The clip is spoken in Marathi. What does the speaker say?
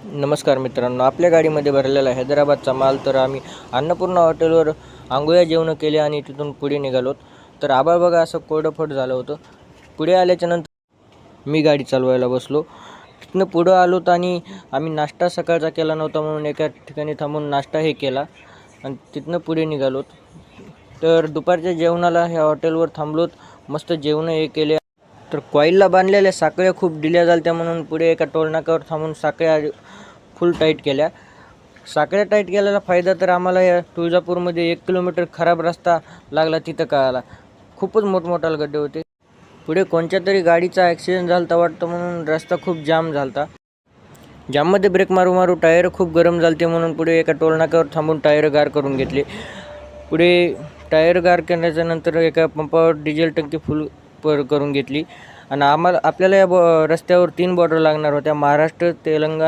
नमस्कार मित्रांनो, आपल्या गाडीमध्ये भरलेला हैदराबादचा माल. तर आम्ही अन्नपूर्णा हॉटेलवर आंघोळ्या जेवणं केले आणि तिथून पुढे निघालो. तर आभाळ बघा असं कोरडंफट झालं होतं. पुढे आल्याच्यानंतर मी गाडी चालवायला बसलो. तिथनं पुढं आलोत आणि आम्ही नाश्ता सकाळचा केला नव्हता म्हणून एका ठिकाणी थांबून नाश्ता हे केला आणि तिथनं पुढे निघालोत. तर दुपारच्या जेवणाला ह्या हॉटेलवर थांबलोत. मस्त जेवणं हे केले. तर कॉईलला बांधलेल्या साखळ्या खूप ढिल्या झाल्या म्हणून पुढे एका टोलनाक्यावर थांबून साखळ्या फुल टाईट केल्या. साखळ्या टाईट केल्याला फायदा तर आम्हाला या तुळजापूरमध्ये 1 किलोमीटर खराब रस्ता लागला तिथं कळाला. खूपच मोठमोठाले गड्डे होते. पुढे कोणत्या तरी गाडीचा ॲक्सिडेंट झाला होता वाटतं म्हणून रस्ता खूप जाम झाला होता. जाममध्ये ब्रेक मारू मारू टायर खूप गरम झाले म्हणून पुढे एका टोलनाक्यावर थांबून टायर गार करून घेतले. पुढे टायर गार केल्याच्या नंतर एका पंपावर डिझेल टंकी फुल करून घेतली आणि आपल्याला या रस्त्यावर 3 बॉर्डर लागणार होत्या, महाराष्ट्र, तेलंगणा